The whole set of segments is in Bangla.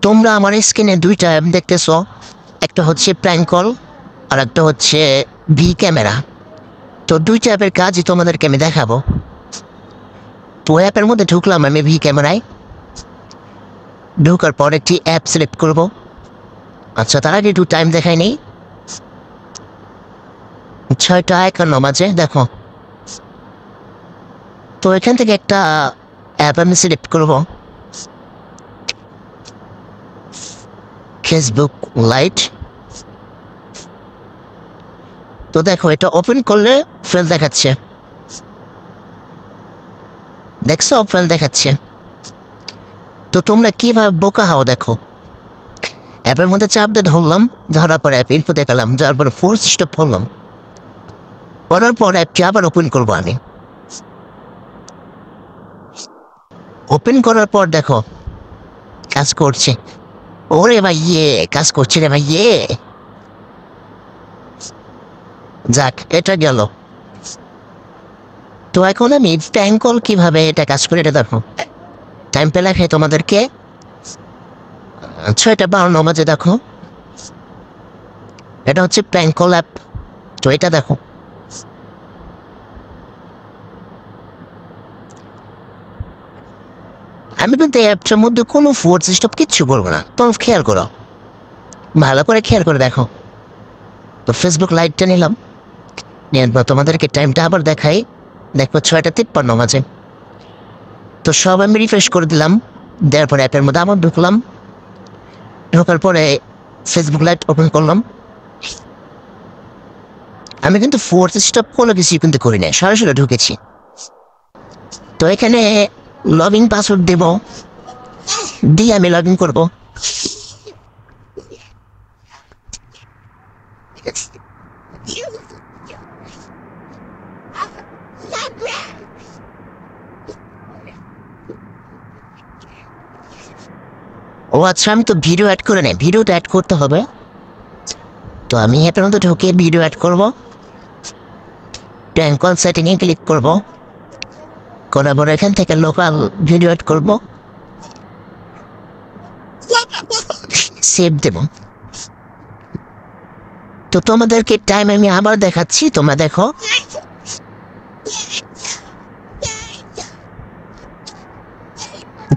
তোমরা আমার স্ক্রিনে দুইটা অ্যাপ দেখতেছো, একটা হচ্ছে প্র্যাঙ্ক কল আর একটা হচ্ছে ভি ক্যামেরা। তো দুইটা অ্যাপের কাজই তোমাদেরকে আমি দেখাবো। তো অ্যাপের মধ্যে ঢুকলাম আমি ভি ক্যামেরায়। ঢোকার পর একটি অ্যাপ সিলেক্ট করব। আচ্ছা, তার আগে একটু টাইম দেখাই নেই। 6:51 বাজে, দেখো। তো এখান থেকে একটা অ্যাপ আমি সিলেক্ট করব, ফেসবুক লাইট। তো দেখো, এটা ওপেন করলে ফেল দেখাচ্ছে, দেখছো ফেল দেখাচ্ছে। তো তোমরা কিভাবে বোকা হও দেখো। অ্যাপের মধ্যে চাপ দিয়ে ধরলাম, ধরার পর অ্যাপ ইনফো দেখালাম, যার পরে ফোর্স স্টপ করলাম, করার পর অ্যাপটি আবার ওপেন করবো আমি। ওপেন করার পর দেখো কাজ করছে। ওরে ভাই কাজ করছে রে ভাই যাক, এটা গেল। তো এখন আমি প্র্যাঙ্ক কল কিভাবে এটা কাজ করে এটা দেখো। টাইম পেলে খাই তোমাদেরকে 6:52 বাজে, দেখো। এটা হচ্ছে প্র্যাঙ্ক কল অ্যাপ। তো এটা দেখো, আমি কিন্তু এই অ্যাপটার মধ্যে কোনো ফোর্স স্টপ কিচ্ছু করবো না, তোমরা খেয়াল করো, ভালো করে খেয়াল করে দেখো। তো ফেসবুক লাইটটা নিলাম, নিয়ে তোমাদেরকে টাইমটা আবার দেখাই। দেখো 6:53 বাজে। তো সব আমি রিফ্রেশ করে দিলাম, দেওয়ার পরে অ্যাপের মধ্যে আবার ঢুকলাম। ঢোকার পরে ফেসবুক লাইট ওপেন করলাম। আমি কিন্তু ফোর্থ স্টপ কোনো কিছু কিন্তু করি নাই, সরাসরি ঢুকেছি। তো এখানে লগ ইন পাসওয়ার্ড দেব, দিয়ে আমি লগ ইন করবো। ও আচ্ছা, আমি তো ভিডিও অ্যাড করে নেই, ভিডিওটা অ্যাড করতে হবে। তো আমি অ্যাপের মধ্যে ঢুকে ভিডিও অ্যাড করবো, ট্যাঙ্কল সেটিংয়ে ক্লিক করবো, করার পর এখান থেকে লোকাল ভিডিও অ্যাড করবো, সেভ দেব। তো তোমাদেরকে টাইম আমি আবার দেখাচ্ছি, তোমরা দেখো।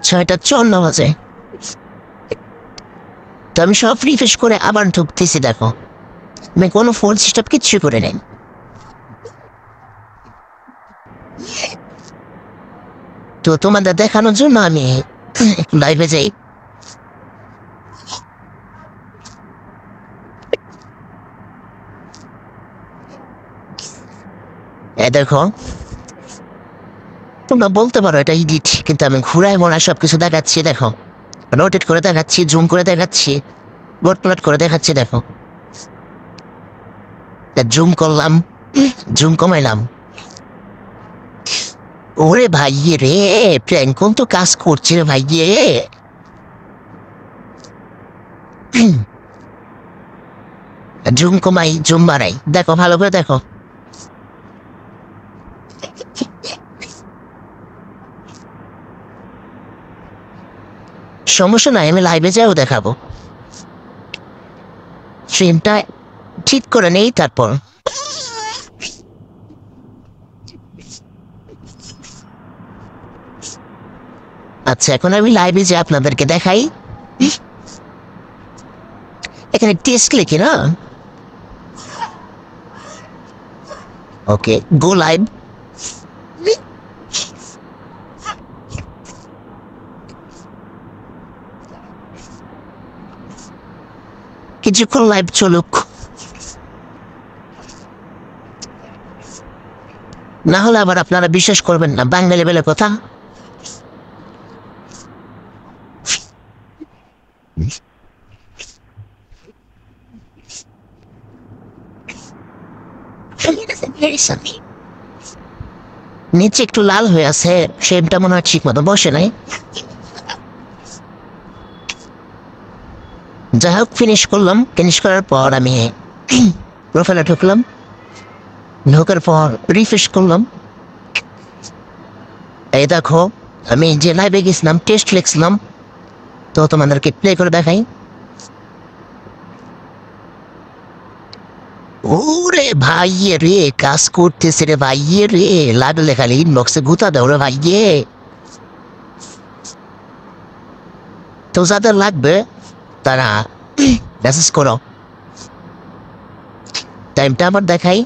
6:54 বাজে। তো আমি সব রিফ্রেশ করে আবার ঢুকতেছি, দেখো আমি কোনো ফোন সিস্টেম কিচ্ছু করে নেই। তো তোমাদের দেখানোর জন্য আমি লাইভে যাই। দেখো, তোমরা বলতে পারো এটা ইডিট, কিন্তু আমি ঘুরাই মনে সব কিছু দেখাচ্ছি। দেখো, রোটেট করে দেখাচ্ছি, জুম করে দেখাচ্ছি, গোট করে দেখাচ্ছি। দেখো, জুম করলাম, জুম কমাইলাম। ওরে ভাই রে, প্র্যাঙ্ক কল তো কাজ করছে রে ভাই জুম কমাই, জুম বাড়াই, দেখো ভালো করে দেখো। সমস্যা নাই, আমি লাইভে যাও দেখাবো। স্ট্রিমটা ঠিক করে নেই, তারপর আচ্ছা, এখন আমি লাইভে যে আপনাদেরকে দেখাই। এখানে টেস্ট লিখি না, ওকে, গো লাইভ। কিছুক্ষণ লাইভ চলুক, না হলে আবার আপনারা বিশ্বাস করবেন না বাংলা লেভেলের কথা। নিচে একটু লাল হয়ে আছে, শেপটা মনে হয় ঠিক মতো বসে নাই। যাই হোক, ফিনিশ করলাম। ফিনিশ করার পর আমি প্রোফাইলে ঢুকলাম, ঢোকার পর রিফ্রেশ করলাম। এই দেখো, আমি যে লাইভে গেছিলাম টেস্ট লিখছিলাম, তো তোমাদেরকে প্লে করে দেখাই। ওরে ভাইয়ে রে, কাজ করতেছে রে ভাইয়ে রে, লাগলে খালি ইনবক্সে গুতা দাও রে ভাইয়ে। তো যাদের লাগবে তারা মেসেজ করো। টাইমটা আবার দেখাই।